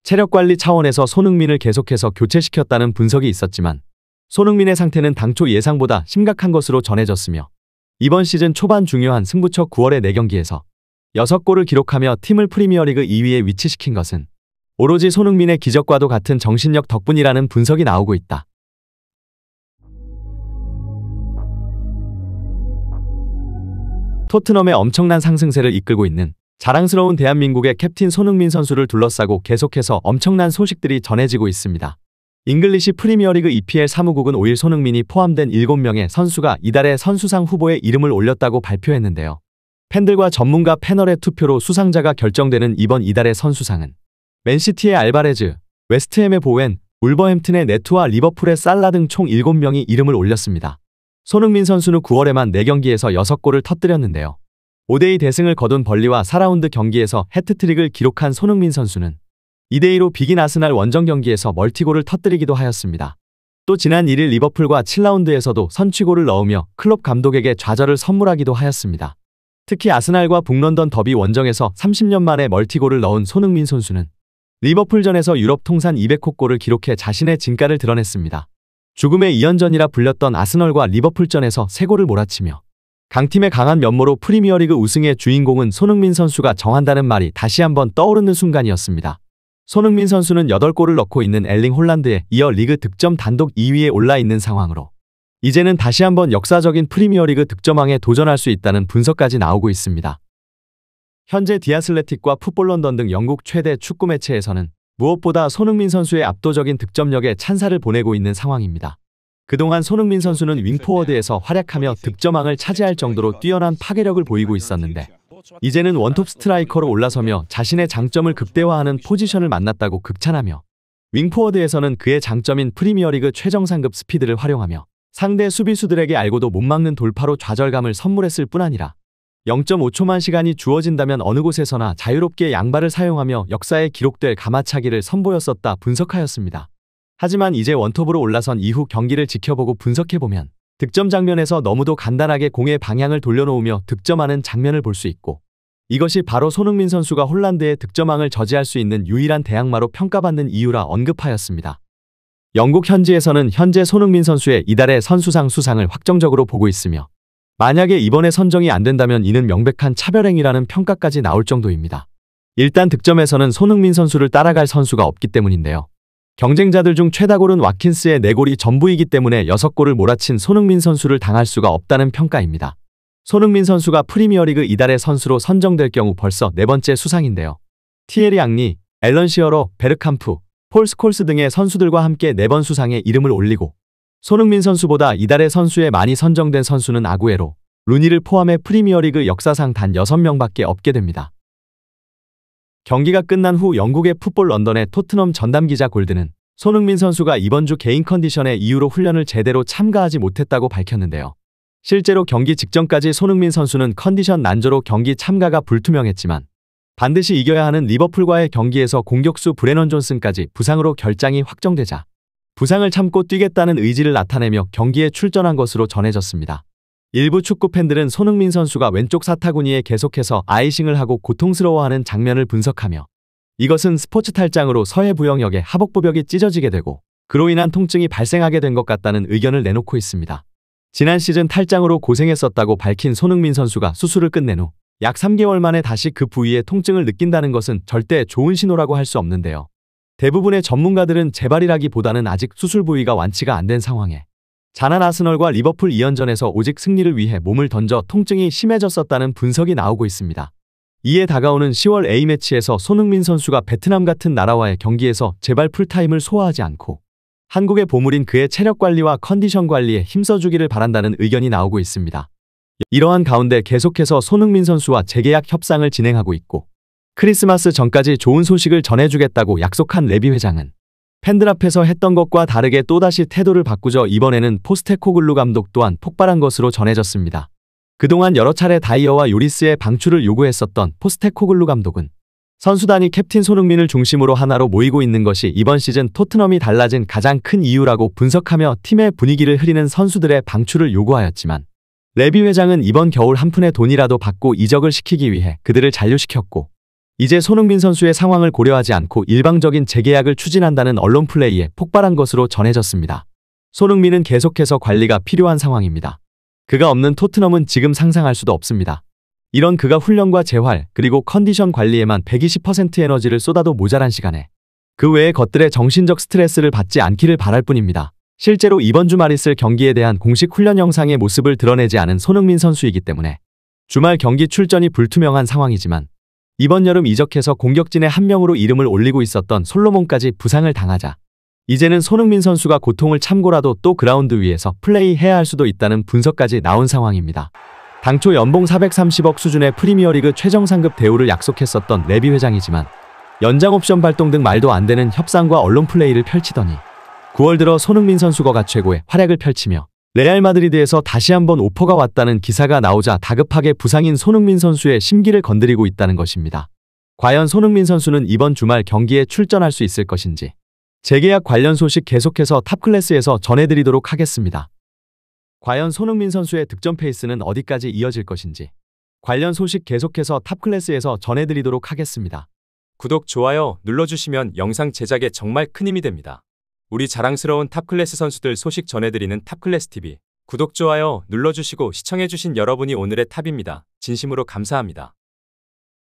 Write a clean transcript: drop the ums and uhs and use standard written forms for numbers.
체력 관리 차원에서 손흥민을 계속해서 교체시켰다는 분석이 있었지만 손흥민의 상태는 당초 예상보다 심각한 것으로 전해졌으며 이번 시즌 초반 중요한 승부처 9월의 4경기에서 6골을 기록하며 팀을 프리미어리그 2위에 위치시킨 것은 오로지 손흥민의 기적과도 같은 정신력 덕분이라는 분석이 나오고 있다. 토트넘의 엄청난 상승세를 이끌고 있는 자랑스러운 대한민국의 캡틴 손흥민 선수를 둘러싸고 계속해서 엄청난 소식들이 전해지고 있습니다. 잉글리시 프리미어리그 EPL 사무국은 5일 손흥민이 포함된 7명의 선수가 이달의 선수상 후보에 이름을 올렸다고 발표했는데요. 팬들과 전문가 패널의 투표로 수상자가 결정되는 이번 이달의 선수상은 맨시티의 알바레즈, 웨스트햄의 보웬, 울버햄튼의 네트와 리버풀의 살라 등 총 7명이 이름을 올렸습니다. 손흥민 선수는 9월에만 4경기에서 6골을 터뜨렸는데요. 5대2 대승을 거둔 벌리와 4라운드 경기에서 해트트릭을 기록한 손흥민 선수는 2대2로 비긴 아스날 원정 경기에서 멀티골을 터뜨리기도 하였습니다. 또 지난 1일 리버풀과 7라운드에서도 선취골을 넣으며 클롭 감독에게 좌절을 선물하기도 하였습니다. 특히 아스날과 북런던 더비 원정에서 30년 만에 멀티골을 넣은 손흥민 선수는 리버풀전에서 유럽 통산 200호 골을 기록해 자신의 진가를 드러냈습니다. 죽음의 2연전이라 불렸던 아스널과 리버풀전에서 3골을 몰아치며 강팀의 강한 면모로 프리미어리그 우승의 주인공은 손흥민 선수가 정한다는 말이 다시 한번 떠오르는 순간이었습니다. 손흥민 선수는 8골을 넣고 있는 엘링 홀란드에 이어 리그 득점 단독 2위에 올라 있는 상황으로 이제는 다시 한번 역사적인 프리미어리그 득점왕에 도전할 수 있다는 분석까지 나오고 있습니다. 현재 디아슬레틱과 풋볼 런던 등 영국 최대 축구 매체에서는 무엇보다 손흥민 선수의 압도적인 득점력에 찬사를 보내고 있는 상황입니다. 그동안 손흥민 선수는 윙포워드에서 활약하며 득점왕을 차지할 정도로 뛰어난 파괴력을 보이고 있었는데 이제는 원톱 스트라이커로 올라서며 자신의 장점을 극대화하는 포지션을 만났다고 극찬하며 윙포워드에서는 그의 장점인 프리미어리그 최정상급 스피드를 활용하며 상대 수비수들에게 알고도 못 막는 돌파로 좌절감을 선물했을 뿐 아니라 0.5초만 시간이 주어진다면 어느 곳에서나 자유롭게 양발을 사용하며 역사에 기록될 가마차기를 선보였었다 분석하였습니다. 하지만 이제 원톱으로 올라선 이후 경기를 지켜보고 분석해보면 득점 장면에서 너무도 간단하게 공의 방향을 돌려놓으며 득점하는 장면을 볼 수 있고 이것이 바로 손흥민 선수가 홀란드의 득점왕을 저지할 수 있는 유일한 대항마로 평가받는 이유라 언급하였습니다. 영국 현지에서는 현재 손흥민 선수의 이달의 선수상 수상을 확정적으로 보고 있으며 만약에 이번에 선정이 안 된다면 이는 명백한 차별행위라는 평가까지 나올 정도입니다. 일단 득점에서는 손흥민 선수를 따라갈 선수가 없기 때문인데요. 경쟁자들 중 최다골은 와킨스의 4골이 전부이기 때문에 6골을 몰아친 손흥민 선수를 당할 수가 없다는 평가입니다. 손흥민 선수가 프리미어리그 이달의 선수로 선정될 경우 벌써 4번째 수상인데요. 티에리 앙리, 앨런 시어러, 베르캄프, 폴 스콜스 등의 선수들과 함께 4번 수상에 이름을 올리고 손흥민 선수보다 이달의 선수에 많이 선정된 선수는 아구에로, 루니를 포함해 프리미어리그 역사상 단 6명밖에 없게 됩니다. 경기가 끝난 후 영국의 풋볼 런던의 토트넘 전담기자 골드는 손흥민 선수가 이번 주 개인 컨디션의 이유로 훈련을 제대로 참가하지 못했다고 밝혔는데요. 실제로 경기 직전까지 손흥민 선수는 컨디션 난조로 경기 참가가 불투명했지만 반드시 이겨야 하는 리버풀과의 경기에서 공격수 브레넌 존슨까지 부상으로 결장이 확정되자 부상을 참고 뛰겠다는 의지를 나타내며 경기에 출전한 것으로 전해졌습니다. 일부 축구 팬들은 손흥민 선수가 왼쪽 사타구니에 계속해서 아이싱을 하고 고통스러워하는 장면을 분석하며 이것은 스포츠 탈장으로 서해 부영역의 하복부벽이 찢어지게 되고 그로 인한 통증이 발생하게 된 것 같다는 의견을 내놓고 있습니다. 지난 시즌 탈장으로 고생했었다고 밝힌 손흥민 선수가 수술을 끝낸 후 약 3개월 만에 다시 그 부위에 통증을 느낀다는 것은 절대 좋은 신호라고 할 수 없는데요. 대부분의 전문가들은 재발이라기보다는 아직 수술 부위가 완치가 안 된 상황에 잔한 아스널과 리버풀 2연전에서 오직 승리를 위해 몸을 던져 통증이 심해졌었다는 분석이 나오고 있습니다. 이에 다가오는 10월 A매치에서 손흥민 선수가 베트남 같은 나라와의 경기에서 제발 풀타임을 소화하지 않고 한국의 보물인 그의 체력 관리와 컨디션 관리에 힘써주기를 바란다는 의견이 나오고 있습니다. 이러한 가운데 계속해서 손흥민 선수와 재계약 협상을 진행하고 있고 크리스마스 전까지 좋은 소식을 전해주겠다고 약속한 레비 회장은 팬들 앞에서 했던 것과 다르게 또다시 태도를 바꾸죠. 이번에는 포스테코글루 감독 또한 폭발한 것으로 전해졌습니다. 그동안 여러 차례 다이어와 요리스의 방출을 요구했었던 포스테코글루 감독은 선수단이 캡틴 손흥민을 중심으로 하나로 모이고 있는 것이 이번 시즌 토트넘이 달라진 가장 큰 이유라고 분석하며 팀의 분위기를 흐리는 선수들의 방출을 요구하였지만 레비 회장은 이번 겨울 한 푼의 돈이라도 받고 이적을 시키기 위해 그들을 잔류시켰고 이제 손흥민 선수의 상황을 고려하지 않고 일방적인 재계약을 추진한다는 언론 플레이에 폭발한 것으로 전해졌습니다. 손흥민은 계속해서 관리가 필요한 상황입니다. 그가 없는 토트넘은 지금 상상할 수도 없습니다. 이런 그가 훈련과 재활 그리고 컨디션 관리에만 120% 에너지를 쏟아도 모자란 시간에 그 외의 것들에 정신적 스트레스를 받지 않기를 바랄 뿐입니다. 실제로 이번 주말 있을 경기에 대한 공식 훈련 영상의 모습을 드러내지 않은 손흥민 선수이기 때문에 주말 경기 출전이 불투명한 상황이지만 이번 여름 이적해서 공격진의 한 명으로 이름을 올리고 있었던 솔로몬까지 부상을 당하자 이제는 손흥민 선수가 고통을 참고라도 또 그라운드 위에서 플레이해야 할 수도 있다는 분석까지 나온 상황입니다. 당초 연봉 430억 수준의 프리미어리그 최정 상급 대우를 약속했었던 레비 회장이지만 연장 옵션 발동 등 말도 안 되는 협상과 언론 플레이를 펼치더니 9월 들어 손흥민 선수가 최고의 활약을 펼치며 레알 마드리드에서 다시 한번 오퍼가 왔다는 기사가 나오자 다급하게 부상인 손흥민 선수의 심기를 건드리고 있다는 것입니다. 과연 손흥민 선수는 이번 주말 경기에 출전할 수 있을 것인지 재계약 관련 소식 계속해서 탑클래스에서 전해드리도록 하겠습니다. 과연 손흥민 선수의 득점 페이스는 어디까지 이어질 것인지 관련 소식 계속해서 탑클래스에서 전해드리도록 하겠습니다. 구독, 좋아요 눌러주시면 영상 제작에 정말 큰 힘이 됩니다. 우리 자랑스러운 탑클래스 선수들 소식 전해드리는 탑클래스TV. 구독, 좋아요 눌러주시고 시청해주신 여러분이 오늘의 탑입니다. 진심으로 감사합니다.